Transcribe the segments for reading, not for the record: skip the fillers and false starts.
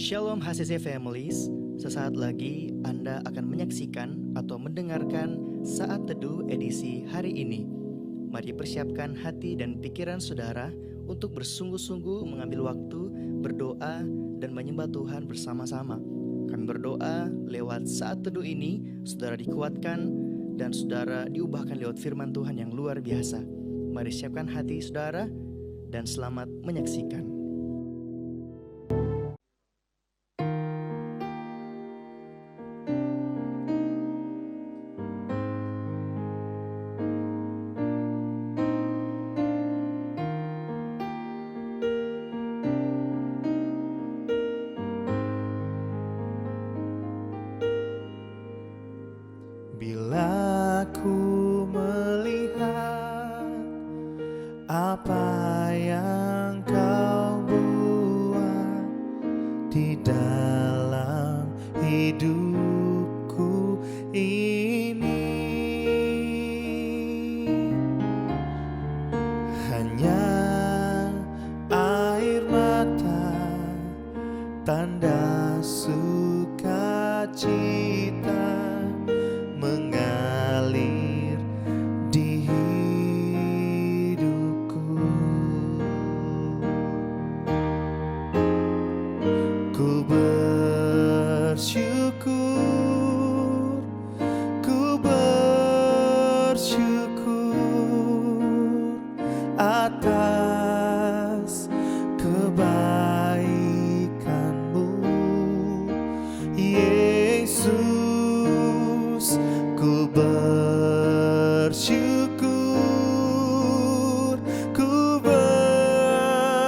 Shalom HCC Families, sesaat lagi Anda akan menyaksikan atau mendengarkan Saat Teduh edisi hari ini. Mari persiapkan hati dan pikiran saudara untuk bersungguh-sungguh mengambil waktu, berdoa, dan menyembah Tuhan bersama-sama. Kami berdoa lewat Saat Teduh ini, saudara dikuatkan dan saudara diubahkan lewat firman Tuhan yang luar biasa. Mari siapkan hati saudara dan selamat menyaksikan. Bila ku melihat apa yang kau buat di dalam hidupku ini, hanya air mata, tanda sukacita mengalir di hidupku. Ku bersyukur, ku bersyukur atas kebaikan-Mu, Yesus. Ku bersyukur, ku bersyukur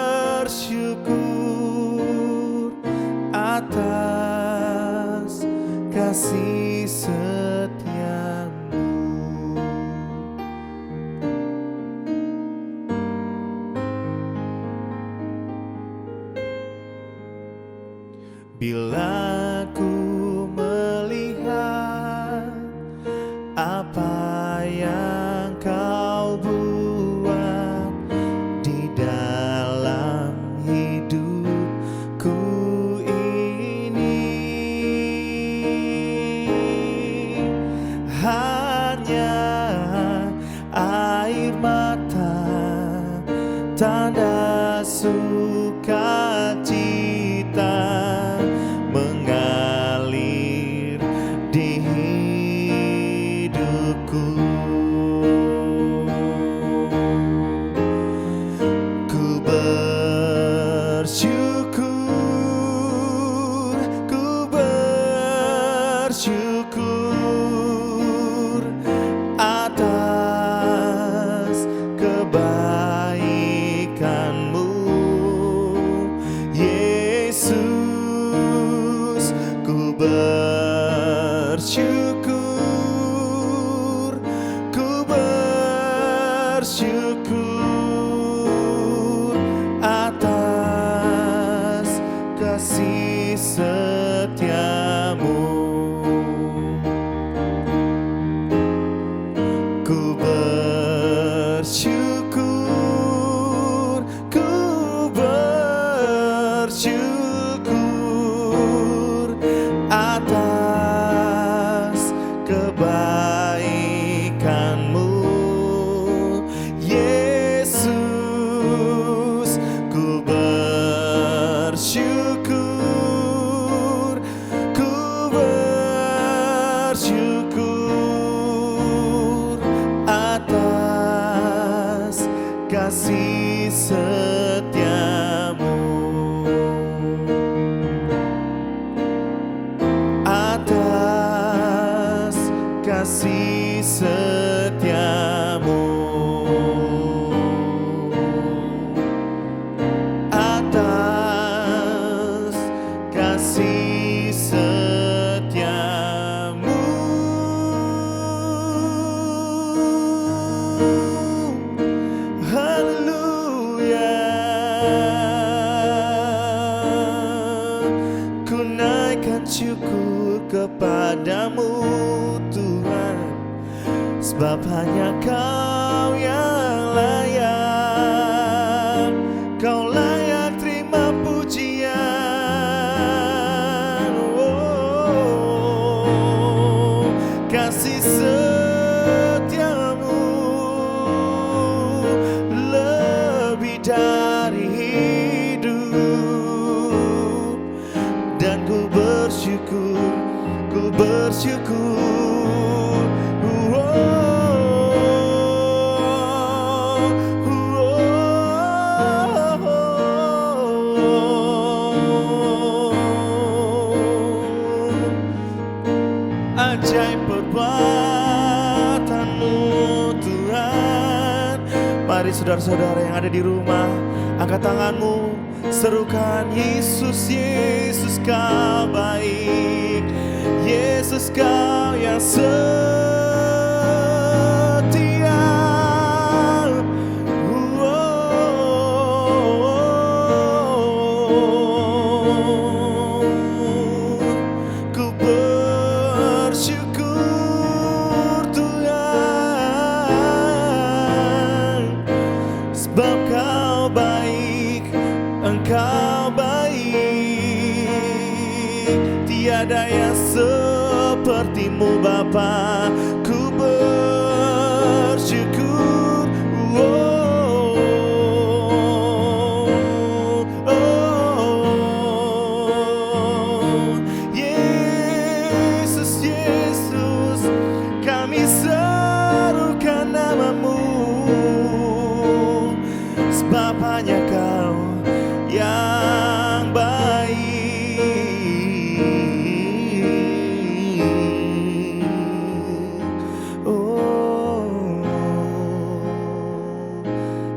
atas kasih setia-Mu. Bila ku melihat apa yang kau buat di dalam hidupku ini, hanya air mata, tanda sukacita mengalir di hidupku. Ku bersyukur, ku bersyukur atas kebaikan-Mu, Yesus. Ku bersyukur, ku bersyukur atas kasih setia-Mu. Ku bersyukur, ku bersyukur atas kebaikan-Mu, Yesus. Ku bersyukur, ku bersyukur atas kasih setia-Mu, atas kasih setia-Mu, atas kasih setia-Mu. Haleluya. Ku naikkan syukur kepadamu, Tuhan, sebab hanya Kau yang layak. Kau layak terima pujian. Mari saudara-saudara yang ada di rumah, angkat tanganmu, serukan Yesus, Yesus kau baik, Yesus kau yang setia. Ku bersyukur Tuhan, sebab kau baik, engkau baik, tiada yang sepertimu Bapa. Ku bersyukur, Yesus, Yesus, kami serukan namamu, sebab hanya kau yang baik. Oh,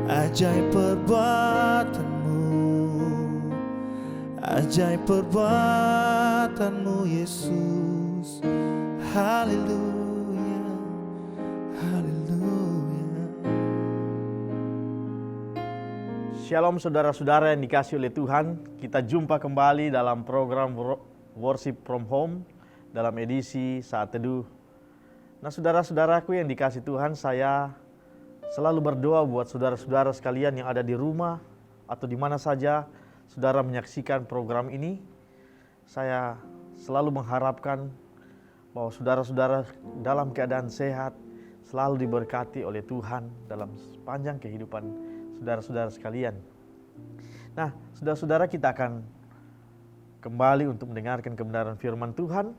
ajaib perbuatanmu, ajaib perbuatanmu Yesus. Haleluya, haleluya. Shalom saudara-saudara yang dikasih oleh Tuhan. Kita jumpa kembali dalam program Worship from Home dalam edisi Saat Teduh. Nah saudara-saudaraku yang dikasih Tuhan, saya selalu berdoa buat saudara-saudara sekalian yang ada di rumah atau di mana saja saudara menyaksikan program ini. Saya selalu mengharapkan bahwa saudara-saudara dalam keadaan sehat, selalu diberkati oleh Tuhan dalam sepanjang kehidupan saudara-saudara sekalian. Nah, saudara-saudara, kita akan kembali untuk mendengarkan kebenaran firman Tuhan.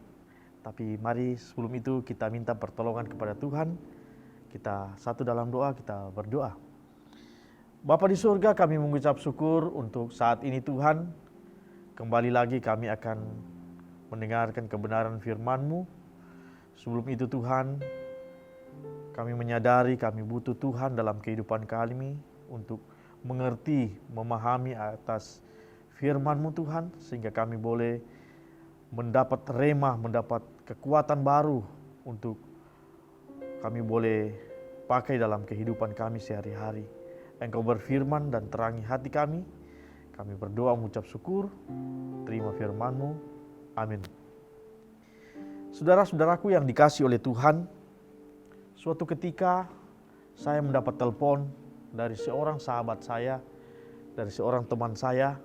Tapi mari sebelum itu kita minta pertolongan kepada Tuhan. Kita satu dalam doa, kita berdoa. Bapa di surga, kami mengucap syukur untuk saat ini Tuhan. Kembali lagi kami akan mendengarkan kebenaran firman-Mu. Sebelum itu Tuhan, kami menyadari kami butuh Tuhan dalam kehidupan kami untuk mengerti, memahami atas firman-Mu Tuhan, sehingga kami boleh mendapat remah, mendapat kekuatan baru untuk kami boleh pakai dalam kehidupan kami sehari-hari. Engkau berfirman dan terangi hati kami. Kami berdoa mengucap syukur, terima firman-Mu. Amin. Saudara-saudaraku yang dikasih oleh Tuhan, suatu ketika saya mendapat telepon dari seorang sahabat saya, dari seorang teman saya.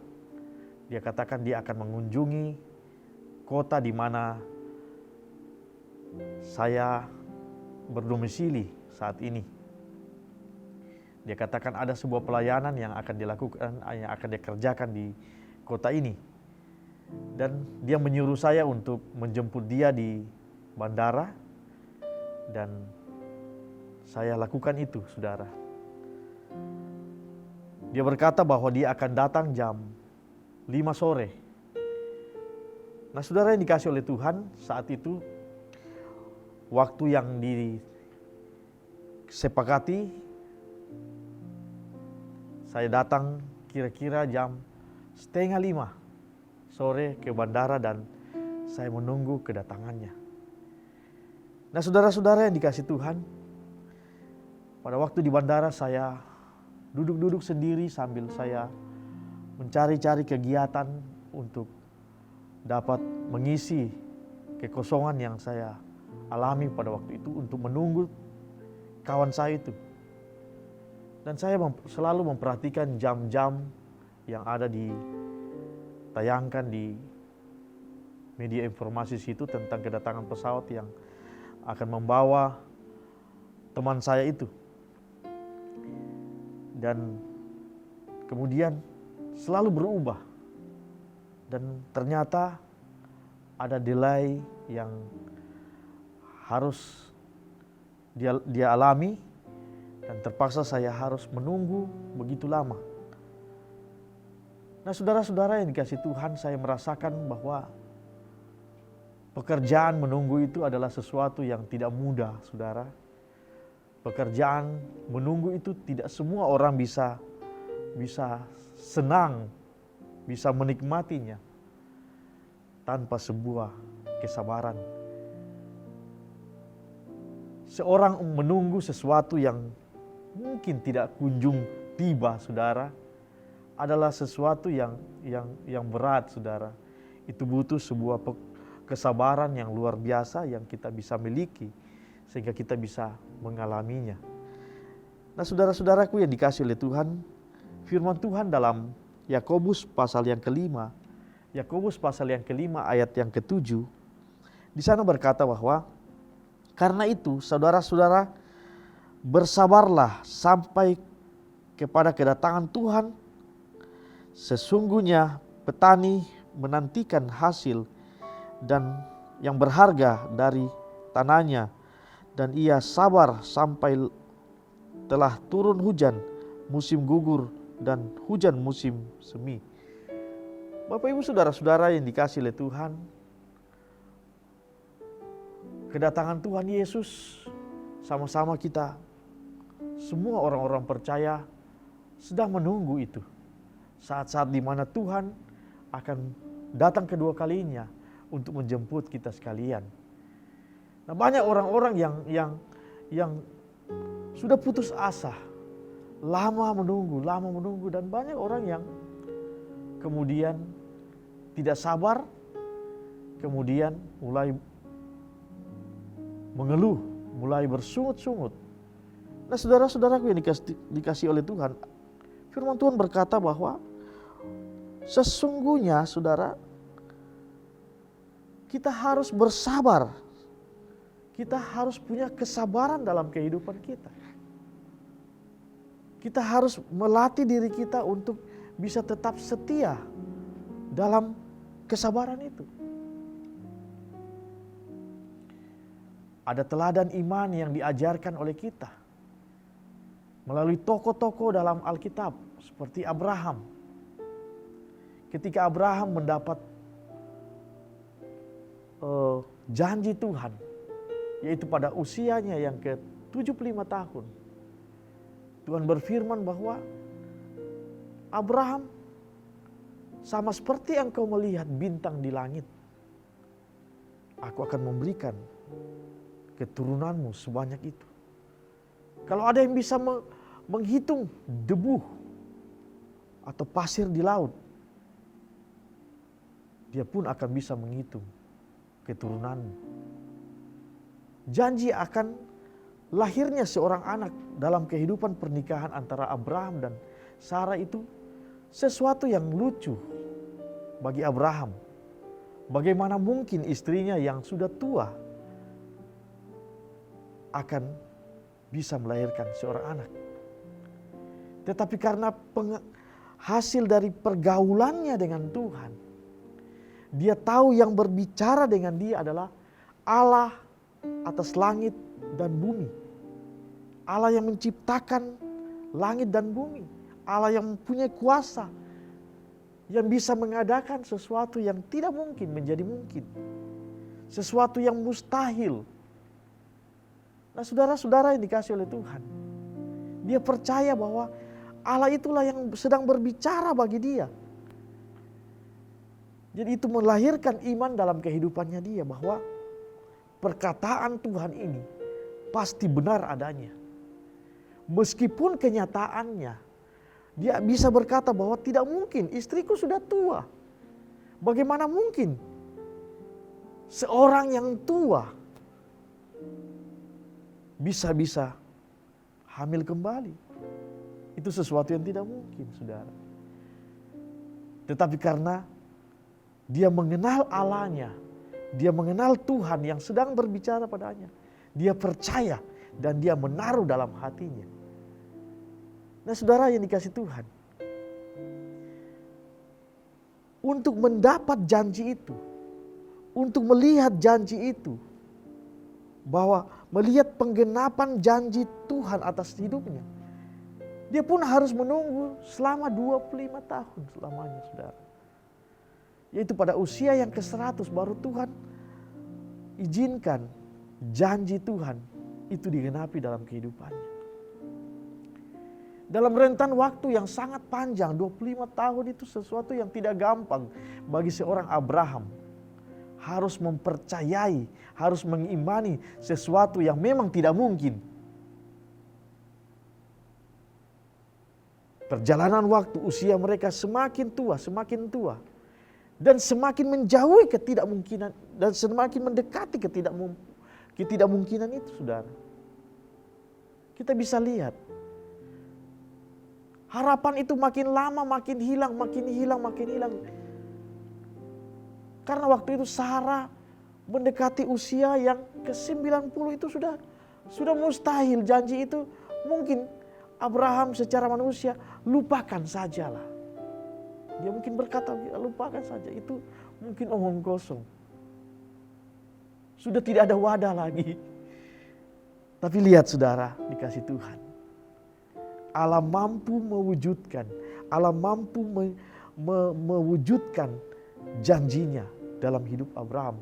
Dia katakan dia akan mengunjungi kota di mana saya berdomisili saat ini. Dia katakan ada sebuah pelayanan yang akan dilakukan, yang akan dikerjakan di kota ini. Dan dia menyuruh saya untuk menjemput dia di bandara. Dan saya lakukan itu, saudara. Dia berkata bahwa dia akan datang jam 5 sore. Nah saudara yang dikasih oleh Tuhan, saat itu waktu yang disepakati, saya datang kira-kira jam 4:30 sore ke bandara dan saya menunggu kedatangannya. Nah saudara-saudara yang dikasih Tuhan, pada waktu di bandara saya duduk-duduk sendiri sambil saya mencari-cari kegiatan untuk dapat mengisi kekosongan yang saya alami pada waktu itu untuk menunggu kawan saya itu. Dan saya selalu memperhatikan jam-jam yang ada ditayangkan di media informasi situ tentang kedatangan pesawat yang akan membawa teman saya itu. Dan kemudian selalu berubah. Dan ternyata ada delay yang harus dia alami dan terpaksa saya harus menunggu begitu lama. Nah saudara-saudara yang dikasih Tuhan, saya merasakan bahwa pekerjaan menunggu itu adalah sesuatu yang tidak mudah, saudara. pekerjaan, menunggu itu tidak semua orang bisa senang, bisa menikmatinya tanpa sebuah kesabaran. Seorang menunggu sesuatu yang mungkin tidak kunjung tiba, saudara, adalah sesuatu yang berat, saudara. Itu butuh sebuah kesabaran yang luar biasa yang kita bisa miliki sehingga kita bisa mengalaminya. Nah, saudara-saudaraku yang dikasihi oleh Tuhan, firman Tuhan dalam Yakobus pasal yang kelima, Yakobus pasal yang kelima ayat yang ke-7, di sana berkata bahwa karena itu saudara-saudara bersabarlah sampai kepada kedatangan Tuhan. Sesungguhnya petani menantikan hasil dan yang berharga dari tanahnya, dan ia sabar sampai telah turun hujan musim gugur dan hujan musim semi. Bapak Ibu saudara-saudara yang dikasihi oleh Tuhan, kedatangan Tuhan Yesus sama-sama kita semua orang-orang percaya sedang menunggu itu. Saat-saat di mana Tuhan akan datang kedua kalinya untuk menjemput kita sekalian. Nah, banyak orang-orang yang sudah putus asa, lama menunggu, dan banyak orang yang kemudian tidak sabar, kemudian mulai mengeluh, mulai bersungut-sungut. Nah, saudara-saudaraku yang dikasih oleh Tuhan, firman Tuhan berkata bahwa sesungguhnya, saudara, kita harus bersabar. Kita harus punya kesabaran dalam kehidupan kita. Kita harus melatih diri kita untuk bisa tetap setia dalam kesabaran itu. Ada teladan iman yang diajarkan oleh kita melalui tokoh-tokoh dalam Alkitab seperti Abraham. Ketika Abraham mendapat janji Tuhan, yaitu pada usianya yang ke-75 tahun, Tuhan berfirman bahwa Abraham, sama seperti engkau melihat bintang di langit, aku akan memberikan keturunanmu sebanyak itu. Kalau ada yang bisa menghitung debu atau pasir di laut, dia pun akan bisa menghitung keturunanmu. Janji akan lahirnya seorang anak dalam kehidupan pernikahan antara Abraham dan Sarah itu sesuatu yang lucu bagi Abraham. Bagaimana mungkin istrinya yang sudah tua akan bisa melahirkan seorang anak. Tetapi karena hasil dari pergaulannya dengan Tuhan, dia tahu yang berbicara dengan dia adalah Allah atas langit dan bumi. Allah yang menciptakan langit dan bumi. Allah yang mempunyai kuasa, yang bisa mengadakan sesuatu yang tidak mungkin menjadi mungkin. Sesuatu yang mustahil. Nah, saudara-saudara yang dikasih oleh Tuhan, dia percaya bahwa Allah itulah yang sedang berbicara bagi dia. Jadi itu melahirkan iman dalam kehidupannya dia bahwa perkataan Tuhan ini pasti benar adanya. Meskipun kenyataannya dia bisa berkata bahwa tidak mungkin, istriku sudah tua. Bagaimana mungkin seorang yang tua bisa hamil kembali? Itu sesuatu yang tidak mungkin, saudara. Tetapi karena dia mengenal Allahnya, dia mengenal Tuhan yang sedang berbicara padanya, dia percaya dan dia menaruh dalam hatinya. Nah, saudara yang dikasih Tuhan, untuk mendapat janji itu, untuk melihat janji itu, bahwa melihat penggenapan janji Tuhan atas hidupnya, dia pun harus menunggu selama 25 tahun selamanya, saudara. Yaitu pada usia yang ke-100 baru Tuhan izinkan janji Tuhan itu digenapi dalam kehidupannya. Dalam rentan waktu yang sangat panjang, 25 tahun itu sesuatu yang tidak gampang bagi seorang Abraham. Harus mempercayai, harus mengimani sesuatu yang memang tidak mungkin. Perjalanan waktu, usia mereka semakin tua. Dan semakin menjauhi ketidakmungkinan dan semakin mendekati ketidakmungkinan itu, saudara. Kita bisa lihat. Harapan itu makin lama makin hilang. Karena waktu itu Sarah mendekati usia yang ke-90 itu sudah mustahil. Janji itu mungkin Abraham secara manusia lupakan sajalah. Dia mungkin berkata lupakan saja, itu mungkin omong kosong. Sudah tidak ada wadah lagi. Tapi lihat saudara, dikasih Tuhan. Allah mampu mewujudkan, Allah mampu mewujudkan janjinya dalam hidup Abraham.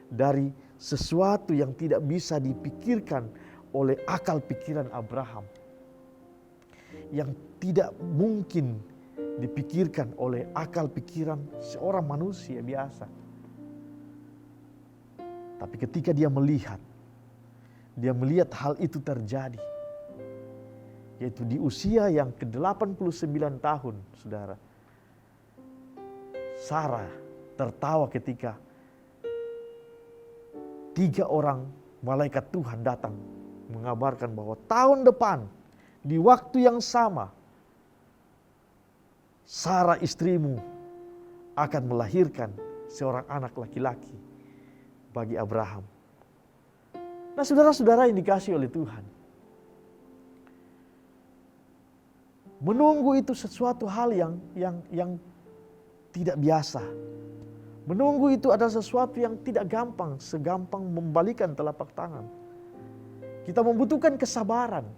Dari sesuatu yang tidak bisa dipikirkan oleh akal pikiran Abraham. Yang tidak mungkin dipikirkan oleh akal pikiran seorang manusia biasa. Tapi ketika dia melihat hal itu terjadi. Yaitu di usia yang ke-89 tahun, saudara. Sarah tertawa ketika 3 orang malaikat Tuhan datang mengabarkan bahwa tahun depan di waktu yang sama Sarah istrimu akan melahirkan seorang anak laki-laki bagi Abraham. Nah, saudara-saudara yang dikasihi oleh Tuhan, menunggu itu sesuatu hal yang tidak biasa. Menunggu itu adalah sesuatu yang tidak gampang, segampang membalikan telapak tangan. Kita membutuhkan kesabaran.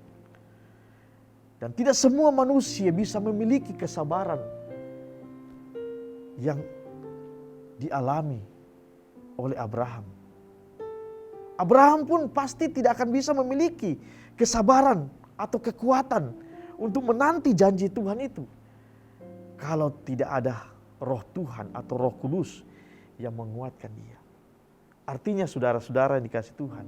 Dan tidak semua manusia bisa memiliki kesabaran yang dialami oleh Abraham. Abraham pun pasti tidak akan bisa memiliki kesabaran atau kekuatan untuk menanti janji Tuhan itu. Kalau tidak ada roh Tuhan atau roh kudus yang menguatkan dia. Artinya saudara-saudara yang dikasih Tuhan.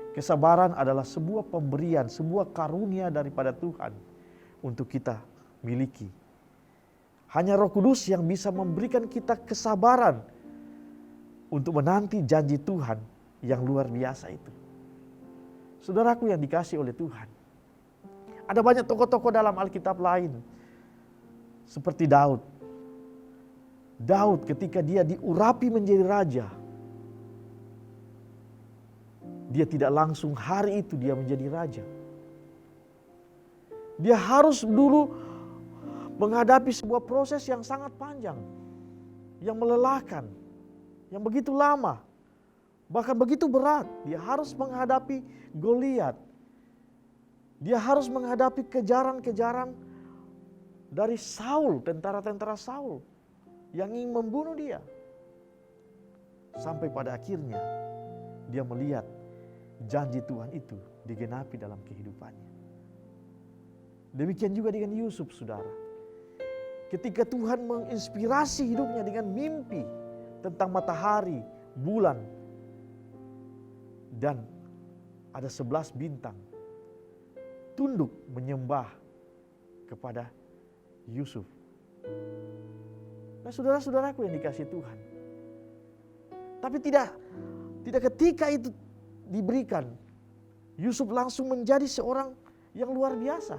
Kesabaran adalah sebuah pemberian, sebuah karunia daripada Tuhan untuk kita miliki. Hanya roh kudus yang bisa memberikan kita kesabaran untuk menanti janji Tuhan yang luar biasa itu. Saudaraku yang dikasih oleh Tuhan. Ada banyak tokoh-tokoh dalam Alkitab lain. Seperti Daud. Daud ketika dia diurapi menjadi raja. Dia tidak langsung hari itu dia menjadi raja. Dia harus dulu menghadapi sebuah proses yang sangat panjang. Yang melelahkan. Yang begitu lama. Bahkan begitu berat. Dia harus menghadapi Goliat. Dia harus menghadapi kejaran-kejaran dari Saul, tentara-tentara Saul yang ingin membunuh dia. Sampai pada akhirnya dia melihat janji Tuhan itu digenapi dalam kehidupannya. Demikian juga dengan Yusuf, saudara. Ketika Tuhan menginspirasi hidupnya dengan mimpi tentang matahari, bulan, dan ada 11 bintang. Tunduk menyembah kepada Yusuf. Nah, saudara-saudaraku yang dikasih Tuhan. Tapi tidak ketika itu diberikan, Yusuf langsung menjadi seorang yang luar biasa.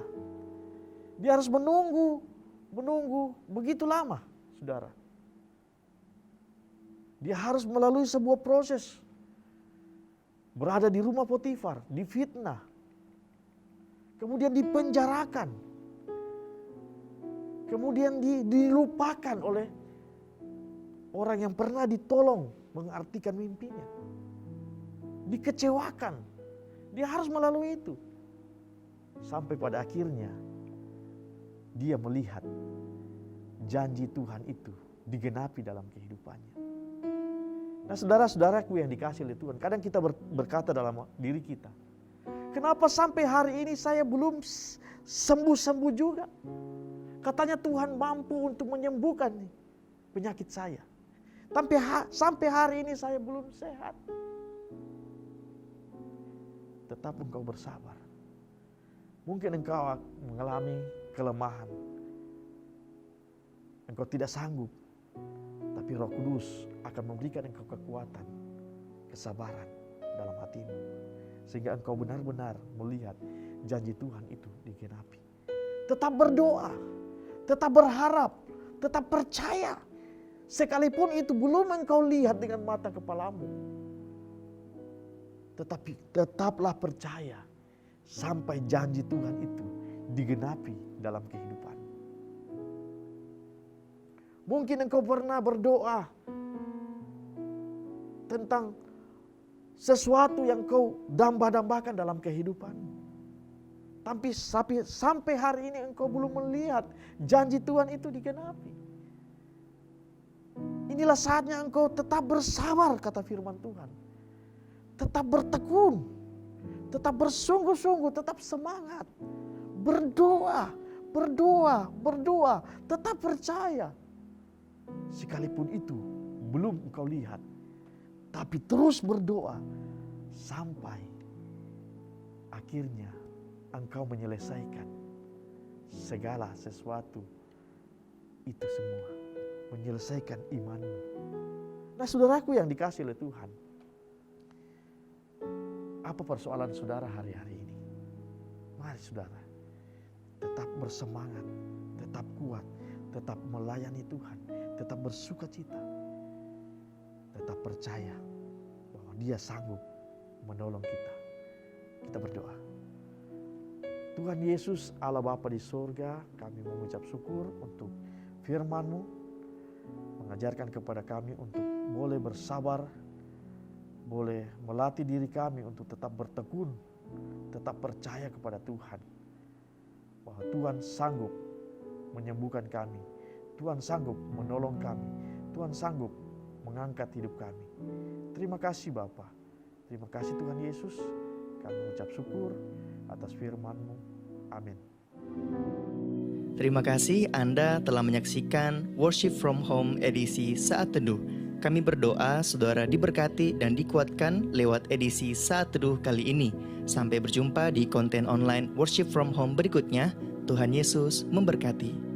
Dia harus menunggu begitu lama, saudara. Dia harus melalui sebuah proses. Berada di rumah Potifar, difitnah. Kemudian dipenjarakan. Kemudian dilupakan oleh orang yang pernah ditolong mengartikan mimpinya. Dikecewakan. Dia harus melalui itu. Sampai pada akhirnya dia melihat janji Tuhan itu digenapi dalam kehidupannya. Nah, saudara-saudaraku yang dikasih oleh Tuhan, kadang kita berkata dalam diri kita, Kenapa sampai hari ini saya belum sembuh-sembuh juga? Katanya Tuhan mampu untuk menyembuhkan penyakit saya. Sampai hari ini saya belum sehat. Tetap engkau bersabar. Mungkin engkau mengalami kelemahan. Engkau tidak sanggup. Tapi Roh Kudus akan memberikan engkau kekuatan, kesabaran dalam hatimu. Sehingga engkau benar-benar melihat janji Tuhan itu digenapi. Tetap berdoa, tetap berharap, tetap percaya. Sekalipun itu belum engkau lihat dengan mata kepalamu. Tetapi tetaplah percaya sampai janji Tuhan itu digenapi dalam kehidupan. Mungkin engkau pernah berdoa tentang sesuatu yang kau damba-dambakan dalam kehidupan. Tapi sampai hari ini engkau belum melihat janji Tuhan itu digenapi. Inilah saatnya engkau tetap bersabar, kata firman Tuhan. Tetap bertekun, tetap bersungguh-sungguh, tetap semangat. Berdoa, tetap percaya. Sekalipun itu belum engkau lihat, tapi terus berdoa sampai akhirnya engkau menyelesaikan segala sesuatu itu semua. Menyelesaikan imanmu. Nah, saudaraku yang dikasihi oleh Tuhan, apa persoalan saudara hari-hari ini? Mari saudara, tetap bersemangat, tetap kuat, tetap melayani Tuhan, tetap bersukacita, tetap percaya bahwa Dia sanggup menolong kita. Kita berdoa. Tuhan Yesus, Allah Bapa di surga, kami mengucap syukur untuk firman-Mu, mengajarkan kepada kami untuk boleh bersabar, boleh melatih diri kami untuk tetap bertekun, tetap percaya kepada Tuhan. Bahwa Tuhan sanggup menyembuhkan kami, Tuhan sanggup menolong kami, Tuhan sanggup mengangkat hidup kami. Terima kasih Bapa, terima kasih Tuhan Yesus. Kami mengucap syukur atas firman-Mu. Amin. Terima kasih Anda telah menyaksikan Worship from Home edisi Saat Teduh. Kami berdoa saudara diberkati dan dikuatkan lewat edisi Saat Teduh kali ini. Sampai berjumpa di konten online Worship from Home berikutnya. Tuhan Yesus memberkati.